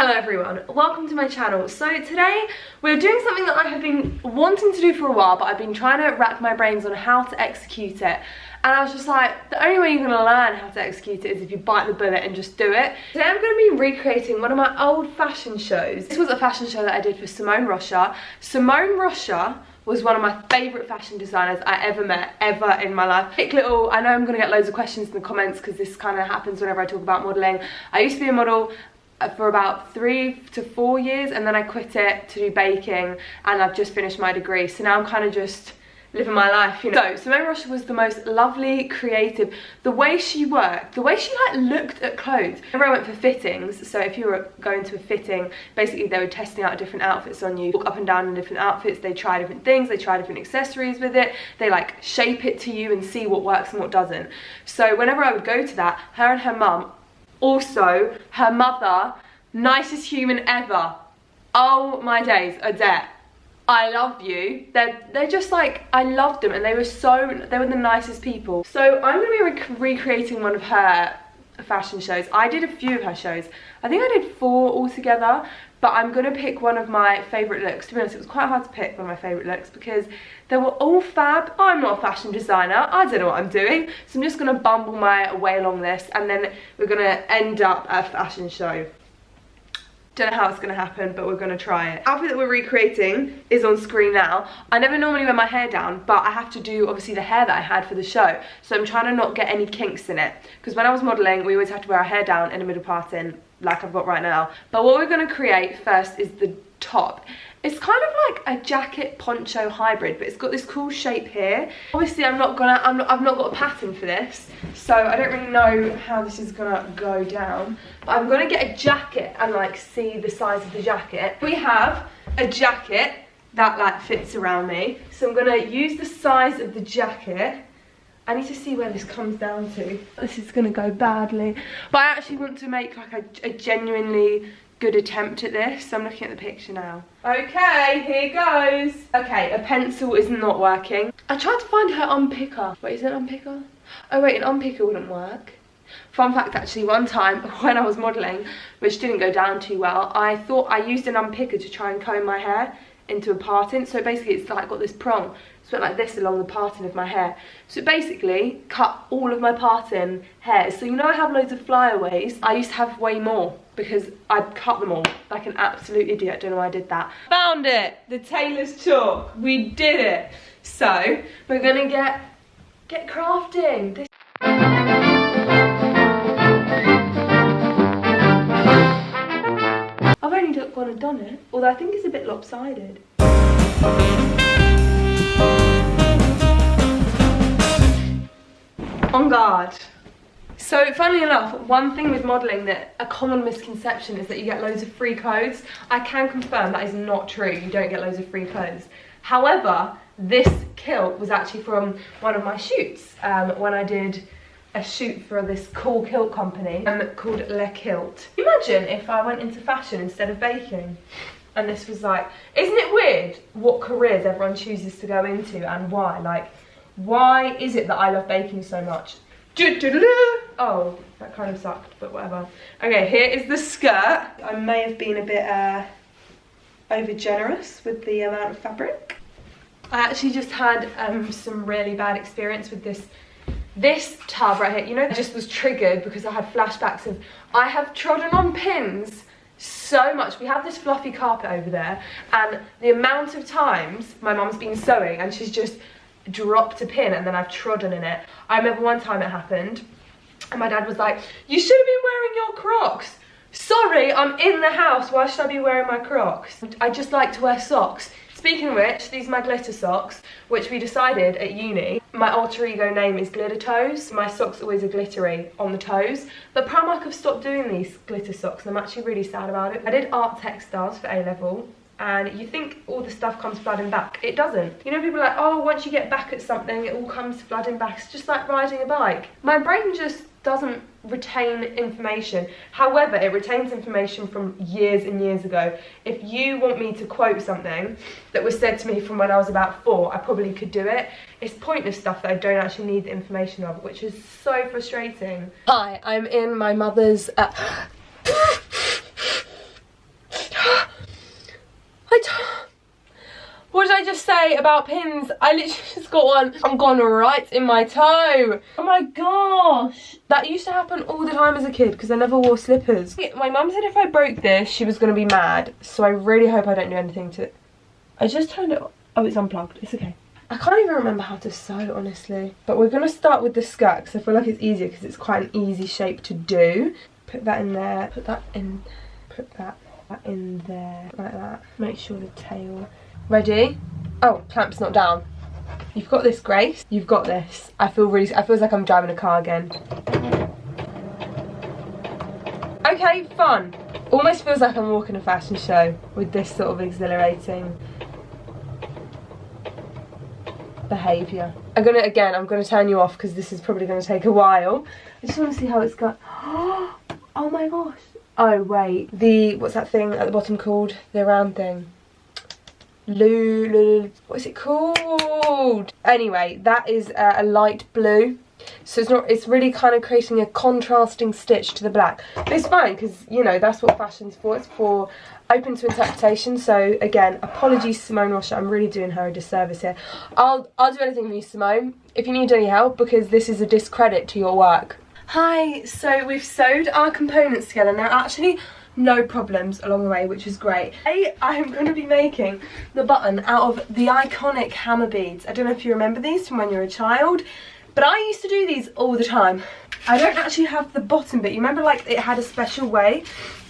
Hello everyone, welcome to my channel. So today we're doing something that I have been wanting to do for a while, but I've been trying to rack my brains on how to execute it. And I was just like, the only way you're going to learn how to execute it is if you bite the bullet and just do it. Today I'm going to be recreating one of my old fashion shows. This was a fashion show that I did for Simone Rocha. Simone Rocha was one of my favourite fashion designers I ever met, ever in my life. Quick little, I know I'm going to get loads of questions in the comments because this kind of happens whenever I talk about modelling. I used to be a model for about 3 to 4 years, and then I quit it to do baking, and I've just finished my degree, so now I'm kind of just living my life, you know. So Simone Rocha was the most lovely, creative, the way she worked, the way she like looked at clothes. Whenever I went for fittings, so if you were going to a fitting, basically they were testing out different outfits on you, walk up and down in different outfits, they try different things, they try different accessories with it, they like shape it to you and see what works and what doesn't. So whenever I would go to that, her and her mum, also her mother, nicest human ever. Oh my days, Odette, I love you. They're just like, I loved them, and they were the nicest people. So I'm going to be recreating one of her fashion shows. I did a few of her shows. I think I did 4 altogether, but I'm going to pick one of my favourite looks. To be honest, it was quite hard to pick one of my favourite looks because they were all fab. I'm not a fashion designer, I don't know what I'm doing, so I'm just going to bumble my way along this, and then we're going to end up at a fashion show. Don't know how it's going to happen, but we're going to try it. The outfit that we're recreating is on screen now. I never normally wear my hair down, but I have to do obviously the hair that I had for the show, so I'm trying to not get any kinks in it, because when I was modelling we always had to wear our hair down in a middle parting like I've got right now. But what we're going to create first is the top. It's kind of like a jacket poncho hybrid, but it's got this cool shape here. Obviously I've not got a pattern for this, so I don't really know how this is gonna go down. But I'm gonna get a jacket and like see the size of the jacket. We have a jacket that like fits around me, so I'm gonna use the size of the jacket. I need to see where this comes down to. This is gonna go badly, but I actually want to make like a genuinely good attempt at this, so I'm looking at the picture now. Okay, here goes. Okay, a pencil is not working. I tried to find her unpicker. Wait, is it an unpicker? Oh wait, an unpicker wouldn't work. Fun fact actually, one time when I was modelling, which didn't go down too well, I thought I used an unpicker to try and comb my hair into a parting. So basically it's like got this prong, so it went like this along the parting of my hair. So it basically cut all of my parting hairs. So you know I have loads of flyaways, I used to have way more because I cut them all like an absolute idiot. Don't know why I did that. Found it, the tailor's chalk. We did it. So we're gonna get crafting. This I've only gone and done it, although I think it's a bit lopsided. On guard. So funnily enough, one thing with modelling that a common misconception is that you get loads of free clothes. I can confirm that is not true, you don't get loads of free clothes. However, this kilt was actually from one of my shoots, when I did a shoot for this cool kilt company called Le Kilt. Imagine if I went into fashion instead of baking, and this was like, isn't it weird what careers everyone chooses to go into and why? Like, why is it that I love baking so much? Oh, that kind of sucked, but whatever. Okay, here is the skirt. I may have been a bit over generous with the amount of fabric. I actually just had some really bad experience with this tub right here. You know, I just was triggered because I had flashbacks of, I have trodden on pins so much. We have this fluffy carpet over there, and the amount of times my mum's been sewing and she's just dropped a pin and then I've trodden in it. I remember one time it happened and my dad was like, you should have been wearing your Crocs. Sorry, I'm in the house, why should I be wearing my Crocs? I just like to wear socks. Speaking of which, these are my glitter socks, which we decided at uni. My alter ego name is Glitter Toes. My socks always are glittery on the toes. But Primark have stopped doing these glitter socks, and I'm actually really sad about it. I did art textiles for A-level, and you think all the stuff comes flooding back. It doesn't. You know, people are like, oh, once you get back at something, it all comes flooding back. It's just like riding a bike. My brain just doesn't retain information. However, it retains information from years and years ago. If you want me to quote something that was said to me from when I was about 4, I probably could do it. It's pointless stuff that I don't actually need the information of, which is so frustrating. Hi, I'm in my mother's What did I just say about pins? I literally just got one. I'm gone right in my toe. Oh my gosh. That used to happen all the time as a kid because I never wore slippers. My mum said if I broke this, she was going to be mad. So I really hope I don't do anything to it. I just turned it on. Oh, it's unplugged. It's okay. I can't even remember how to sew, honestly. But we're going to start with the skirt because I feel like it's easier because it's quite an easy shape to do. Put that in there. Put that in. Put that in there. Like that. Make sure the tail... Ready? Oh, clamp's not down. You've got this, Grace. You've got this. I feel like I'm driving a car again. Okay, fun. Almost feels like I'm walking a fashion show with this sort of exhilarating behaviour. I'm gonna turn you off because this is probably gonna take a while. I just want to see how it's got. Oh my gosh. Oh wait, what's that thing at the bottom called? The round thing. What is it called? Anyway, that is a light blue, so it's really kind of creating a contrasting stitch to the black, but it's fine because, you know, that's what fashion's for. It's for open to interpretation. So again, apologies Simone Rocha, I'm really doing her a disservice here. I'll do anything for you, Simone, if you need any help, because this is a discredit to your work. Hi, so we've sewed our components together now. Actually, no problems along the way, which is great. I'm going to be making the button out of the iconic hammer beads. I don't know if you remember these from when you were a child, but I used to do these all the time. I don't actually have the bottom bit. You remember, like, it had a special way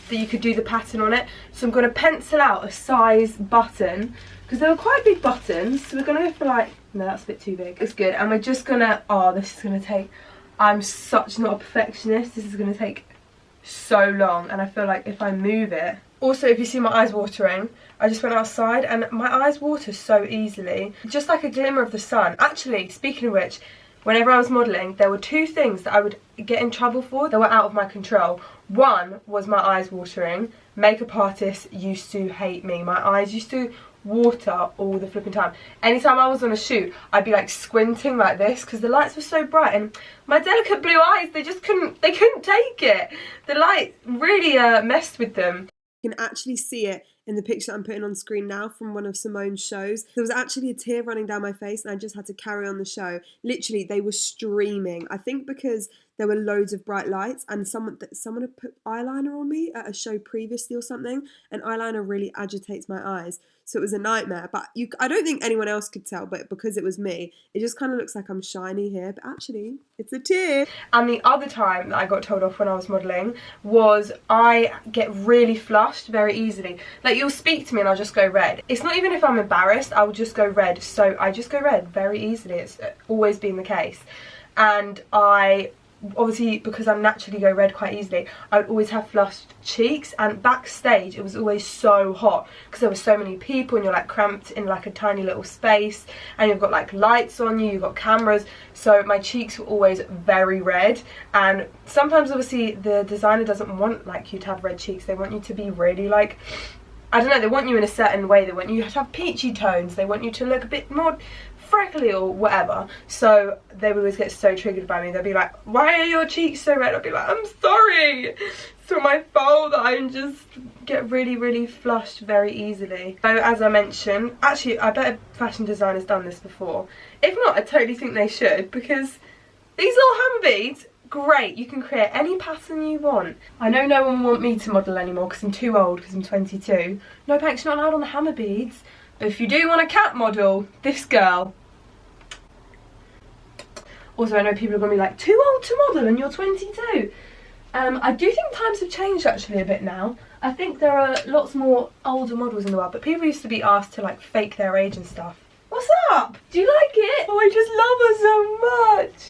that you could do the pattern on it? So I'm going to pencil out a size button, because they were quite big buttons, so we're going to go for like, no, that's a bit too big. It's good. And we're just going to, oh, this is going to take, I'm such not a perfectionist. This is going to take so long, and I feel like if I move it... Also, if you see my eyes watering, I just went outside and my eyes water so easily, just like a glimmer of the sun. Actually, speaking of which, whenever I was modelling, there were two things that I would get in trouble for that were out of my control. One was my eyes watering. Makeup artists used to hate me. My eyes used to water all the flipping time. Anytime I was on a shoot, I'd be like squinting like this because the lights were so bright, and my delicate blue eyes, they couldn't take it. The light really messed with them. You can actually see it in the picture that I'm putting on screen now from one of Simone's shows. There was actually a tear running down my face and I just had to carry on the show. Literally, they were streaming. I think because there were loads of bright lights, and someone had put eyeliner on me at a show previously or something, and eyeliner really agitates my eyes. So it was a nightmare. But I don't think anyone else could tell, but because it was me, it just kind of looks like I'm shiny here, but actually it's a tear. And the other time that I got told off when I was modelling was I get really flushed very easily. Like, you'll speak to me and I'll just go red. It's not even if I'm embarrassed, I will just go red. So I just go red very easily. It's always been the case. And obviously, because I naturally go red quite easily, I would always have flushed cheeks, and backstage it was always so hot because there were so many people and you're like cramped in like a tiny little space, and you've got like lights on you, you've got cameras, so my cheeks were always very red. And sometimes obviously the designer doesn't want like you to have red cheeks, they want you to be really like, I don't know, they want you in a certain way, they want you to have peachy tones, they want you to look a bit more freckly or whatever. So they would always get so triggered by me. They'd be like, why are your cheeks so red? I'd be like, I'm sorry, it's not my fault that I just get really flushed very easily. So as I mentioned, actually I bet a fashion designer's done this before. If not, I totally think they should, because these little hammer beads, great, you can create any pattern you want. I know no one will want me to model anymore because I'm too old, because I'm 22. No thanks, you're not allowed on the hammer beads. But if you do want a cat model, this girl. Also, I know people are going to be like, too old to model and you're 22. I do think times have changed actually a bit now. I think there are lots more older models in the world, but people used to be asked to like fake their age and stuff. What's up? Do you like it? Oh, I just love her so much.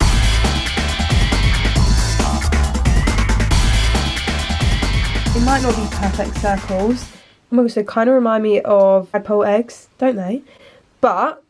It might not be perfect circles. Oh my gosh, they kind of remind me of tadpole eggs, don't they? But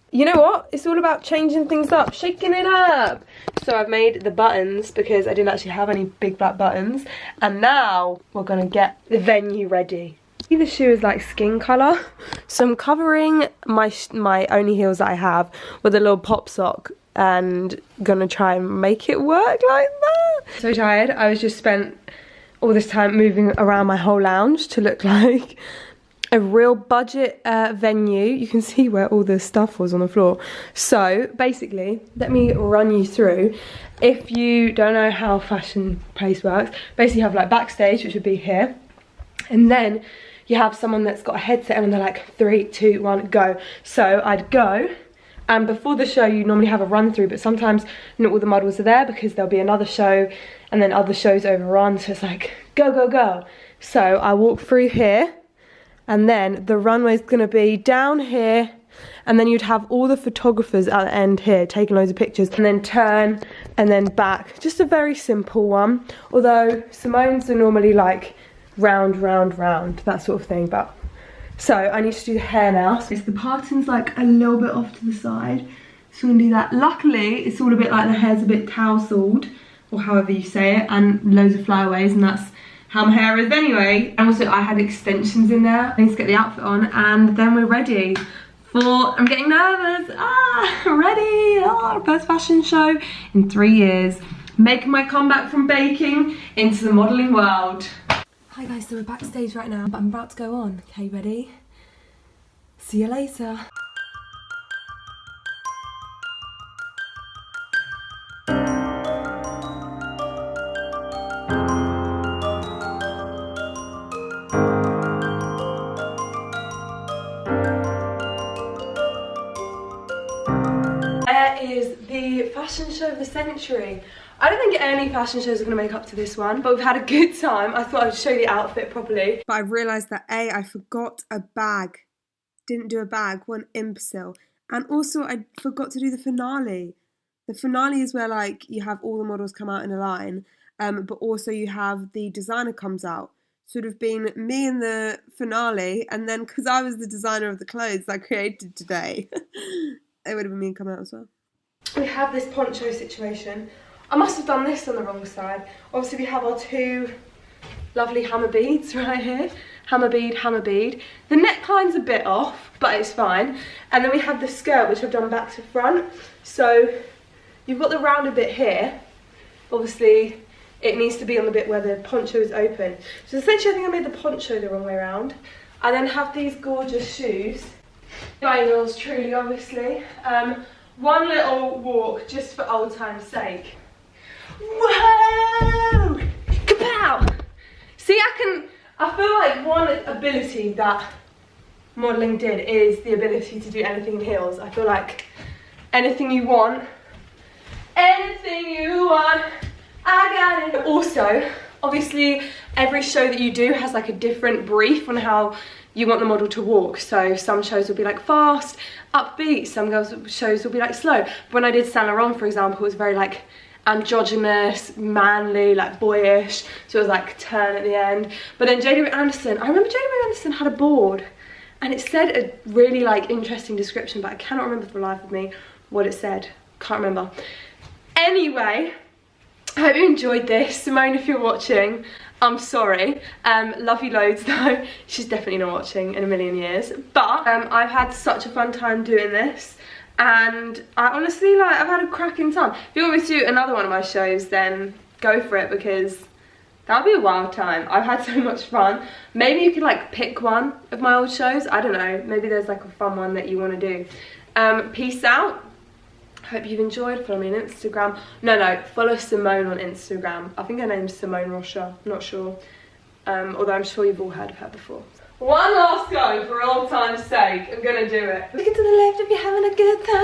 you know what? It's all about changing things up, shaking it up. So I've made the buttons because I didn't actually have any big black buttons. And now we're going to get the venue ready. See, the shoe is like skin colour. So I'm covering my only heels that I have with a little pop sock and going to try and make it work like that. So tired. I was just spent all this time moving around my whole lounge to look like a real budget venue. You can see where all the stuff was on the floor. So basically, let me run you through. If you don't know how fashion place works, basically you have like backstage, which would be here, and then you have someone that's got a headset and they're like 3, 2, 1, go. So I'd go, and before the show you normally have a run through, but sometimes not all the models are there because there'll be another show and then other shows overrun, so it's like go, go, go. So I walk through here, and then the runway's gonna be down here, and then you'd have all the photographers at the end here taking loads of pictures, and then turn and then back. Just a very simple one, although Simone's are normally like round, round, round, that sort of thing. But so I need to do the hair now. So the parting's like a little bit off to the side, so I'm gonna do that. Luckily it's all a bit like the hair's a bit tousled, or however you say it, and loads of flyaways, and that's how my hair is anyway. And also I had extensions in there. I need to get the outfit on, and then we're ready for, I'm getting nervous, ready, first fashion show in 3 years. Making my comeback from baking into the modelling world. Hi guys, so we're backstage right now, but I'm about to go on. Okay, ready? See you later. Is the fashion show of the century. I don't think any fashion shows are going to make up to this one, but we've had a good time. I thought I would show you the outfit properly. But I realised that I forgot a bag. Didn't do a bag, what an imbecile. And also I forgot to do the finale. The finale is where like you have all the models come out in a line, but also you have the designer comes out. Sort of been me in the finale, and then because I was the designer of the clothes I created today, it would have been me come out as well. We have this poncho situation. I must have done this on the wrong side. Obviously we have our 2 lovely hammer beads right here. Hammer bead, hammer bead. The neckline's a bit off, but it's fine. And then we have the skirt, which I've done back to front. So you've got the rounded bit here. Obviously it needs to be on the bit where the poncho is open. So essentially I think I made the poncho the wrong way around. I then have these gorgeous shoes. Bangles, truly, obviously. One little walk just for old time's sake. Whoa! Kapow! See, I feel like one ability that modelling did is the ability to do anything in heels. I feel like anything you want, I got it. Also, obviously, every show that you do has like a different brief on how you want the model to walk. So some shows will be like fast, upbeat, some shows will be like slow. When I did Saint Laurent, for example, it was very like androgynous, manly, like boyish, so it was like turn at the end. But then J.W. Anderson, I remember J.W. Anderson had a board and it said a really like interesting description, but I cannot remember for the life of me what it said. Can't remember. Anyway, I hope you enjoyed this. Simone, if you're watching, I'm sorry. Love you loads though. She's definitely not watching in a million years. But I've had such a fun time doing this. And I honestly, like, I've had a cracking time. If you want me to do another one of my shows, then go for it, because that'll be a wild time. I've had so much fun. Maybe you could like pick one of my old shows. I don't know. Maybe there's like a fun one that you want to do. Peace out. Hope you've enjoyed. Follow me on Instagram. No, follow Simone on Instagram. I think her name's Simone Rocha. Not sure. Although I'm sure you've all heard of her before. One last go for old time's sake. I'm gonna do it. Look to the left if you're having a good time.